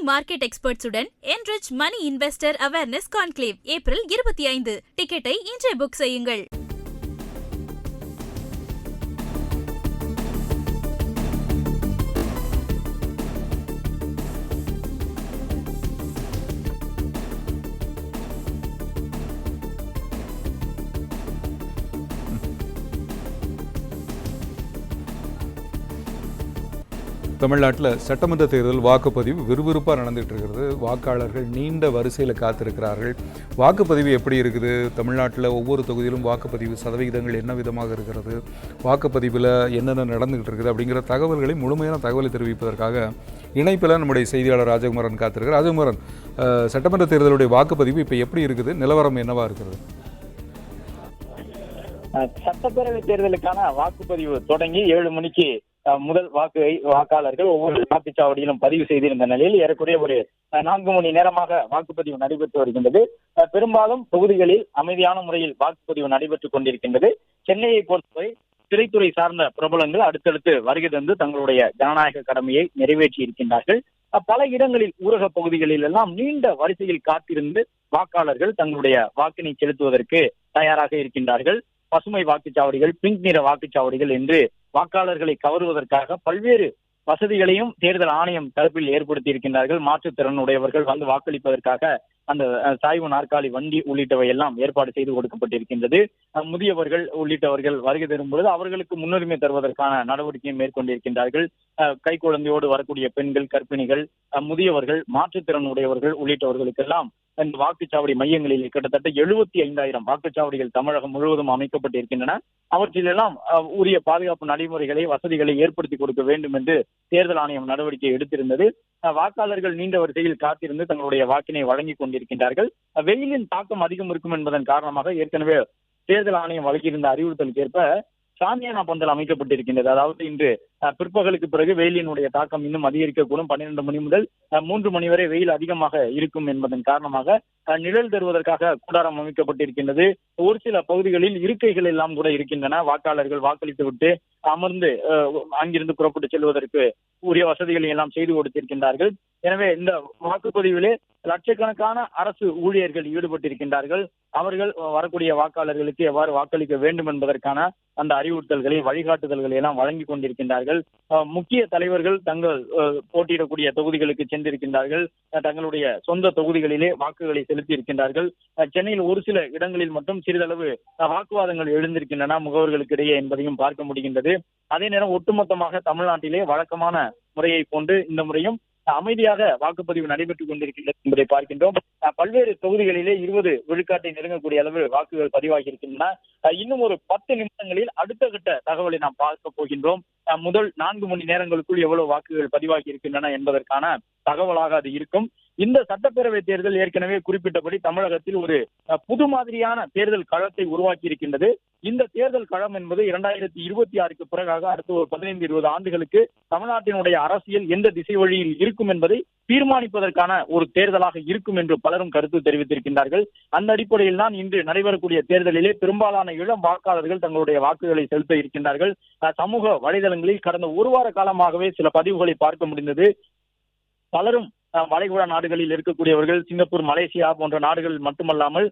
Market எக்ஸ்பர்ட்ஸுடன் enrich money investor awareness conclave April 25. டிக்கெட்டை இன்றே book செய்யுங்கள். தமிழ்நாட்டில் சட்டமன்ற தேர்தல் வாக்குப்பதிவு விறுவிறுப்பாக நடந்துகிட்டு இருக்கிறது. வாக்காளர்கள் நீண்ட வரிசையில் காத்திருக்கிறார்கள். வாக்குப்பதிவு எப்படி இருக்குது? தமிழ்நாட்டில் ஒவ்வொரு தொகுதியிலும் வாக்குப்பதிவு சதவிகிதங்கள் என்ன விதமாக இருக்கிறது, வாக்குப்பதிவில் என்னென்ன நடந்துகிட்டு இருக்குது அப்படிங்கிற தகவல்களை, முழுமையான தகவலை தெரிவிப்பதற்காக இணைப்பில் நம்முடைய செய்தியாளர் ராஜகுமாரன் காத்திருக்கிறார். ராஜகுமாரன், சட்டமன்ற தேர்தலுடைய வாக்குப்பதிவு இப்போ எப்படி இருக்குது? நிலவரம் என்னவா இருக்கிறது? சட்டப்பேரவை தேர்தலுக்கான வாக்குப்பதிவு தொடங்கி 7 மணிக்கு முதல் வாக்காளர்கள் ஒவ்வொரு வாக்குச்சாவடியிலும் பதிவு செய்திருந்த நிலையில் ஏறக்குறைய ஒரு 4 மணி நேரமாக வாக்குப்பதிவு நடைபெற்று வருகின்றது. பெரும்பாலும் தொகுதிகளில் அமைதியான முறையில் வாக்குப்பதிவு நடைபெற்றுக் கொண்டிருக்கின்றது. சென்னையை பொறுத்தவரை திரைத்துறை சார்ந்த பிரபலங்கள் அடுத்தடுத்து வருகை தந்து தங்களுடைய ஜனநாயக கடமையை நிறைவேற்றி இருக்கின்றார்கள். பல இடங்களில் ஊரக பகுதிகளில் எல்லாம் நீண்ட வரிசையில் காத்திருந்து வாக்காளர்கள் தங்களுடைய வாக்கினை செலுத்துவதற்கு தயாராக இருக்கின்றார்கள். பசுமை வாக்குச்சாவடிகள், பிங்க் நிற வாக்குச்சாவடிகள் என்று வாக்காளர்களை கவருவதற்காக பல்வேறு வசதிகளையும் தேர்தல் ஆணையம் தரப்பில் ஏற்படுத்தி இருக்கின்றார்கள். மாற்றுத்திறனுடையவர்கள் வந்து வாக்களிப்பதற்காக அந்த சாய்வு நாற்காலி வண்டி உள்ளிட்டவை எல்லாம் ஏற்பாடு செய்து கொடுக்கப்பட்டிருக்கின்றது. முதியவர்கள் உள்ளிட்டவர்கள் வருகை தரும் பொழுது அவர்களுக்கு முன்னுரிமை தருவதற்கான நடவடிக்கையை மேற்கொண்டிருக்கின்றார்கள். கைக்குழந்தையோடு வரக்கூடிய பெண்கள், கர்ப்பிணிகள், முதியவர்கள், மாற்றுத்திறனுடையவர்கள் உள்ளிட்டவர்களுக்கெல்லாம் இந்த வாக்குச்சாவடி மையங்களில் கிட்டத்தட்ட 75,000 வாக்குச்சாவடிகள் தமிழகம் முழுவதும் அமைக்கப்பட்டிருக்கின்றன. அவற்றிலெல்லாம் உரிய பாதுகாப்பு நடைமுறைகளை, வசதிகளை ஏற்படுத்தி கொடுக்க வேண்டும் என்று தேர்தல் ஆணையம் நடவடிக்கை எடுத்திருந்தது. வாக்காளர்கள் நீண்ட வரிசையில் காத்திருந்து தங்களுடைய வாக்கினை வழங்கிக் கொண்டிருக்கின்றார்கள். வெயிலின் தாக்கம் அதிகம் இருக்கும் என்பதன் காரணமாக ஏற்கனவே தேர்தல் ஆணையம் வழங்கியிருந்த அறிவுறுத்தலுக்கு ஏற்ப சாமியானா பந்தல் அமைக்கப்பட்டிருக்கின்றது. அதாவது இன்று பிற்பகலுக்கு பிறகு வெயிலினுடைய தாக்கம் இன்னும் அதிகரிக்கக்கூடும். 12 மணி முதல் 3 மணி வரை வெயில் அதிகமாக இருக்கும் என்பதன் காரணமாக நிழல் தருவதற்காக கூடாரம் அமைக்கப்பட்டிருக்கின்றது. ஒரு சில பகுதிகளில் இருக்கைகள் எல்லாம் கூட இருக்கின்றன. வாக்காளர்கள் வாக்களித்து விட்டு அமர்ந்து அங்கிருந்து புறப்பட்டு செல்வதற்கு உரிய வசதிகளை எல்லாம் செய்து கொடுத்திருக்கின்றார்கள். எனவே இந்த வாக்குப்பதிவிலே லட்சக்கணக்கான அரசு ஊழியர்கள் ஈடுபட்டிருக்கின்றார்கள். அவர்கள் வரக்கூடிய வாக்காளர்களுக்கு எவ்வாறு வாக்களிக்க வேண்டும் என்பதற்கான அந்த அறிவுறுத்தல்களை, வழிகாட்டுதல்களை எல்லாம் வழங்கி கொண்டிருக்கின்றார்கள். முக்கிய தலைவர்கள் தங்கள் போட்டியிடக்கூடிய தொகுதிகளுக்கு சென்றிருக்கின்றார்கள். தங்களுடைய சொந்த தொகுதிகளிலே வாக்குகளை செலுத்தி இருக்கின்றார்கள். சென்னையில் ஒரு சில இடங்களில் மட்டும் சிறிதளவு வாக்குவாதங்கள் எழுந்திருக்கின்றன முகவர்களுக்கு இடையே என்பதையும் பார்க்க முடிகின்றது. அதே நேரம் ஒட்டுமொத்தமாக தமிழ்நாட்டிலே வழக்கமான முறையை போன்று இந்த முறையும் அமைதியாக வாக்குப்பதிவு நடைபெற்றுக் கொண்டிருக்கின்றது என்பதை பார்க்கின்றோம். பல்வேறு தொகுதிகளிலே 20 விழுக்காட்டை நெருங்கக்கூடிய அளவு வாக்குகள் பதிவாகி இருக்கின்றன. இன்னும் ஒரு 10 நிமிடங்களில் அடுத்த கட்ட தகவலை நாம் பார்க்க போகின்றோம். முதல் 4 மணி நேரங்களுக்குள் எவ்வளவு வாக்குகள் பதிவாகி இருக்கின்றன என்பதற்கான தகவலாக அது இருக்கும். இந்த சட்டப்பேரவை தேர்தல் ஏற்கனவே குறிப்பிட்டபடி தமிழகத்தில் ஒரு புது மாதிரியான தேர்தல் களத்தை உருவாக்கி இருக்கின்றது. இந்த தேர்தல் களம் என்பது 2026க்கு பிறகாக அடுத்த ஒரு 15-20 ஆண்டுகளுக்கு தமிழ்நாட்டினுடைய அரசியல் எந்த திசை வழியில் இருக்கும் என்பதை தீர்மானிப்பதற்கான ஒரு தேர்தலாக இருக்கும் என்று பலரும் கருத்து தெரிவித்திருக்கின்றார்கள். அந்த அடிப்படையில் தான் இன்று நடைபெறக்கூடிய தேர்தலிலே பெரும்பாலான இளம் வாக்காளர்கள் தங்களுடைய வாக்குகளை செலுத்த இருக்கின்றார்கள். சமூக வலைதளங்களில் கடந்த ஒரு வார காலமாகவே சில பதிவுகளை பார்க்க முடிந்தது. பலரும் வளைகுடா நாடுகளில் இருக்கக்கூடியவர்கள், சிங்கப்பூர், மலேசியா போன்ற நாடுகளில் மட்டுமல்லாமல்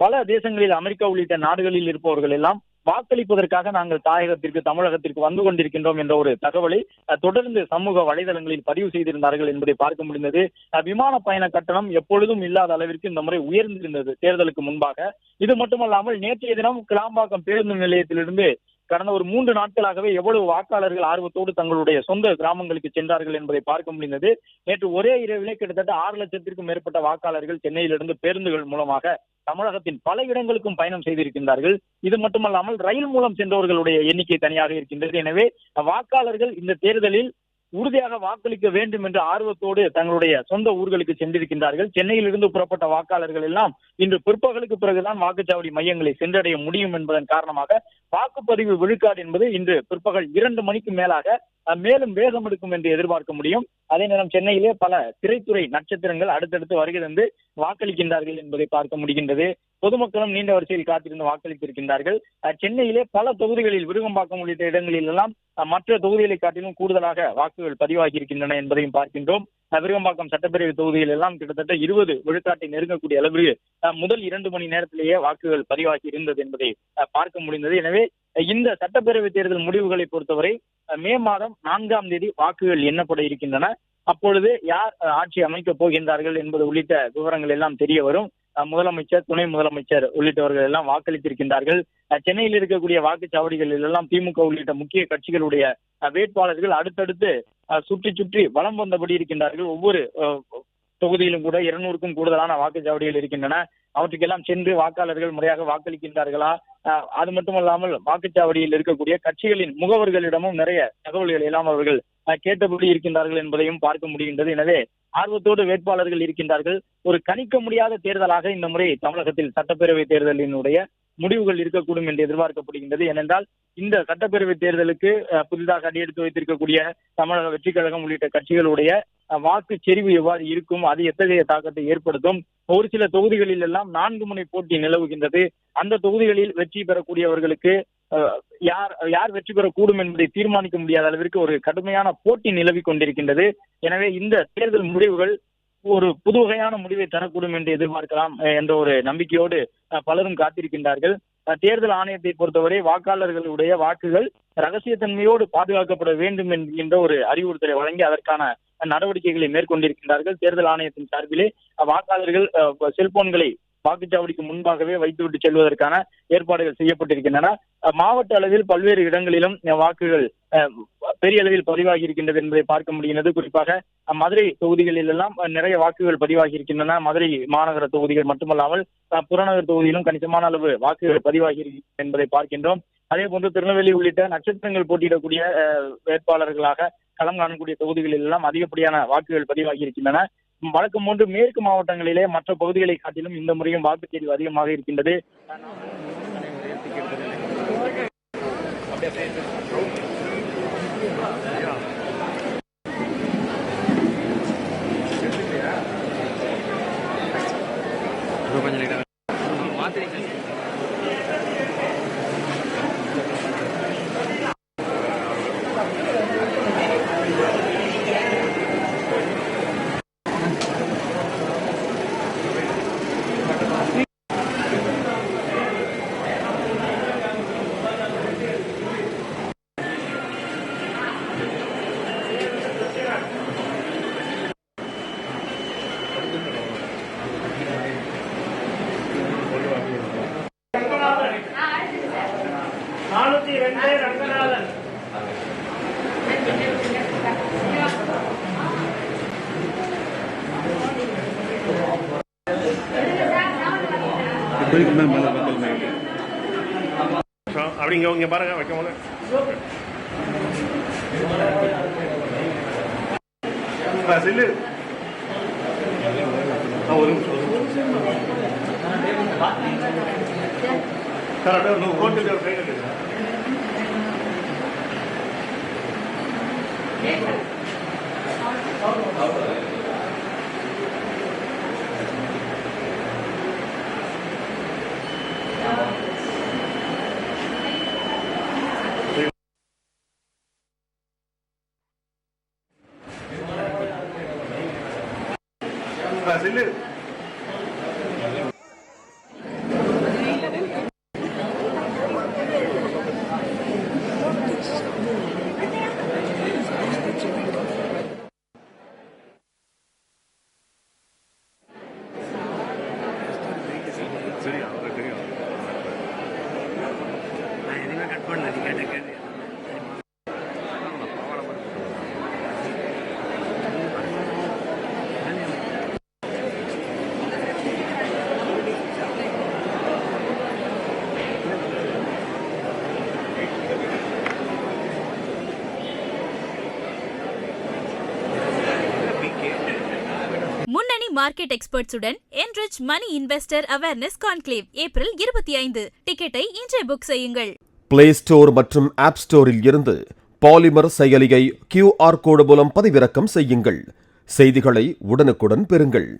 பல தேசங்களில், அமெரிக்கா உள்ளிட்ட நாடுகளில் இருப்பவர்கள் எல்லாம் வாக்களிப்பதற்காக நாங்கள் தாயகத்திற்கு, தமிழகத்திற்கு வந்து கொண்டிருக்கின்றோம் என்ற ஒரு தகவலை தொடர்ந்து சமூக வலைதளங்களில் பதிவு செய்திருந்தார்கள் என்பதை பார்க்க முடிந்தது. விமான பயண கட்டணம் எப்பொழுதும் இல்லாத அளவிற்கு இந்த முறை உயர்ந்திருந்தது தேர்தலுக்கு முன்பாக. இது மட்டுமல்லாமல் நேற்றைய தினம் கிளாம்பாக்கம் பேருந்து நிலையத்திலிருந்து கடந்த ஒரு 3 நாட்களாகவே எவ்வளவு வாக்காளர்கள் ஆர்வத்தோடு தங்களுடைய சொந்த கிராமங்களுக்கு சென்றார்கள் என்பதை பார்க்க முடிந்தது. நேற்று ஒரே இரவிலே கிட்டத்தட்ட 6 லட்சத்திற்கும் மேற்பட்ட வாக்காளர்கள் சென்னையிலிருந்து பேருந்துகள் மூலமாக தமிழகத்தின் பல இடங்களுக்கும் பயணம் செய்திருக்கின்றார்கள். இது மட்டுமல்லாமல் ரயில் மூலம் சென்றவர்களுடைய எண்ணிக்கை தனியாக இருக்கின்றது. எனவே வாக்காளர்கள் இந்த தேர்தலில் உறுதியாக வாக்களிக்க வேண்டும் என்ற ஆர்வத்தோடு தங்களுடைய சொந்த ஊர்களுக்கு சென்றிருக்கின்றார்கள். சென்னையில் இருந்து புறப்பட்ட வாக்காளர்கள் எல்லாம் இன்று பிற்பகலுக்கு பிறகுதான் வாக்குச்சாவடி மையங்களை சென்றடைய முடியும் என்பதன் காரணமாக வாக்குப்பதிவு விழுக்காடு என்பது இன்று பிற்பகல் 2 மணிக்கு மேலாக மேலும் வேகம் எடுக்கும் என்று எதிர்பார்க்க முடியும். அதே நேரம் சென்னையிலே பல திரைத்துறை நட்சத்திரங்கள் அடுத்தடுத்து வருகை தந்து வாக்களிக்கின்றார்கள் என்பதை பார்க்க முடிகின்றது. பொதுமக்களும் நீண்ட வரிசையில் காத்திருந்து வாக்களித்திருக்கின்றார்கள். சென்னையிலே பல தொகுதிகளில், விருகம்பாக்கம் உள்ளிட்ட இடங்களில் எல்லாம் மற்ற தொகுதிகளை காட்டிலும் கூடுதலாக வாக்குகள் பதிவாகி இருக்கின்றன என்பதையும் பார்க்கின்றோம். விருகம்பாக்கம் சட்டப்பேரவை தொகுதியில் எல்லாம் கிட்டத்தட்ட 20 விழுக்காட்டை நெருங்கக்கூடிய அளவில் முதல் 2 மணி நேரத்திலேயே வாக்குகள் பதிவாகி இருந்தது என்பதை பார்க்க முடிந்தது. எனவே இந்த சட்டப்பேரவை தேர்தல் முடிவுகளை பொறுத்தவரை மே மாதம் 4ஆம் தேதி வாக்குகள் எண்ணப்பட இருக்கின்றன. அப்பொழுது யார் ஆட்சி அமைக்கப் போகின்றார்கள் என்பது உள்ளிட்ட விவரங்கள் எல்லாம் தெரிய வரும். முதலமைச்சர், துணை முதலமைச்சர் உள்ளிட்டவர்கள் எல்லாம் வாக்களித்திருக்கின்றார்கள். சென்னையில் இருக்கக்கூடிய வாக்குச்சாவடிகளில் எல்லாம் திமுக உள்ளிட்ட முக்கிய கட்சிகளுடைய வேட்பாளர்கள் அடுத்தடுத்து சுற்றி வலம் வந்தபடி இருக்கின்றார்கள். ஒவ்வொரு தொகுதியிலும் கூட 200க்கும் கூடுதலான வாக்குச்சாவடிகள் இருக்கின்றன. அவற்றுக்கெல்லாம் சென்று வாக்காளர்கள் முறையாக வாக்களிக்கின்றார்களா, அது மட்டுமல்லாமல் வாக்குச்சாவடியில் இருக்கக்கூடிய கட்சிகளின் முகவர்களிடமும் நிறைய தகவல்கள் எல்லாம் அவர்கள் கேட்டபடி இருக்கின்றார்கள் என்பதையும் பார்க்க முடிகின்றது. எனவே ஆர்வத்தோடு வேட்பாளர்கள் இருக்கின்றார்கள். ஒரு கணிக்க முடியாத தேர்தலாக இந்த முறை தமிழகத்தில் சட்டப்பேரவை தேர்தலினுடைய முடிவுகள் இருக்கக்கூடும் என்று எதிர்பார்க்கப்படுகின்றது. ஏனென்றால் இந்த சட்டப்பேரவை தேர்தலுக்கு புதிதாக அடியெடுத்து வைத்திருக்கக்கூடிய தமிழக வெற்றி கழகம் உள்ளிட்ட கட்சிகளுடைய வாக்கு செறிவு எவ்வாறு இருக்கும், அது எத்தகைய தாக்கத்தை ஏற்படுத்தும். ஒரு சில தொகுதிகளில் எல்லாம் 4 முனை போட்டி நிலவுகின்றது. அந்த தொகுதிகளில் வெற்றி பெறக்கூடியவர்களுக்கு யார் வெற்றி பெறக்கூடும் என்பதை தீர்மானிக்க முடியாத அளவிற்கு ஒரு கடுமையான போட்டி நிலவி கொண்டிருக்கின்றது. எனவே இந்த தேர்தல் முடிவுகள் ஒரு புது வகையான முடிவை தரக்கூடும் என்று எதிர்பார்க்கலாம் என்ற ஒரு நம்பிக்கையோடு பலரும் காத்திருக்கின்றார்கள். தேர்தல் ஆணையத்தை பொறுத்தவரை வாக்காளர்களுடைய வாக்குகள் ரகசியத்தன்மையோடு பாதுகாக்கப்பட வேண்டும் என்கின்ற ஒரு அறிவுறுத்தலை வழங்கி அதற்கான நடவடிக்கைகளை மேற்கொண்டிருக்கின்றார்கள். தேர்தல் ஆணையத்தின் சார்பிலே வாக்காளர்கள் செல்போன்களை வாக்குச்சாவடிக்கு முன்பாகவே வைத்துவிட்டு செல்வதற்கான ஏற்பாடுகள் செய்யப்பட்டிருக்கின்றன. மாவட்ட அளவில் பல்வேறு இடங்களிலும் வாக்குகள் பெரிய அளவில் பதிவாகி இருக்கின்றது என்பதை பார்க்க முடிகிறது. குறிப்பாக மதுரை தொகுதிகளில் எல்லாம் நிறைய வாக்குகள் பதிவாகி இருக்கின்றன. மதுரை மாநகர தொகுதிகள் மட்டுமல்லாமல் புறநகர் தொகுதியிலும் கணிசமான அளவு வாக்குகள் பதிவாகி இருக்கின்றன என்பதை பார்க்கின்றோம். அதே போன்று திருநெல்வேலி உள்ளிட்ட நட்சத்திரங்கள் போட்டியிடக்கூடிய வேட்பாளர்களாக களம் காணக்கூடிய தொகுதிகளில் எல்லாம் அதிகப்படியான வாக்குகள் பதிவாகி இருக்கின்றன. வழக்கம் போன்று மேற்கு மாவட்டங்களிலே மற்ற பகுதிகளை காட்டிலும் இந்த முறையும் வாக்குச்செறிவு அதிகமாக இருக்கின்றது. ரங்கநாதன் அப்படிங்க இங்க பாருங்க வைக்கும் போது செல்லு ஒரு நிமிஷம் சார் அப்படியே ஹோட்டல் செல்லு சரி அவருக்கு தெரியும். நான் எதுவுமே கட் பண்ணல, நீ கேட்ட கேள்வி முன்னணி market எக்ஸ்பர்ட்ஸுடன் enrich money investor awareness conclave April 25. டிக்கெட்டை இன்றே புக் செய்யுங்கள். பிளே ஸ்டோர் மற்றும் ஆப் ஸ்டோரில் இருந்து பாலிமர் செயலியை QR கோடு மூலம் பதிவிறக்கம் செய்யுங்கள். செய்திகளை உடனுக்குடன் பெறுங்கள்.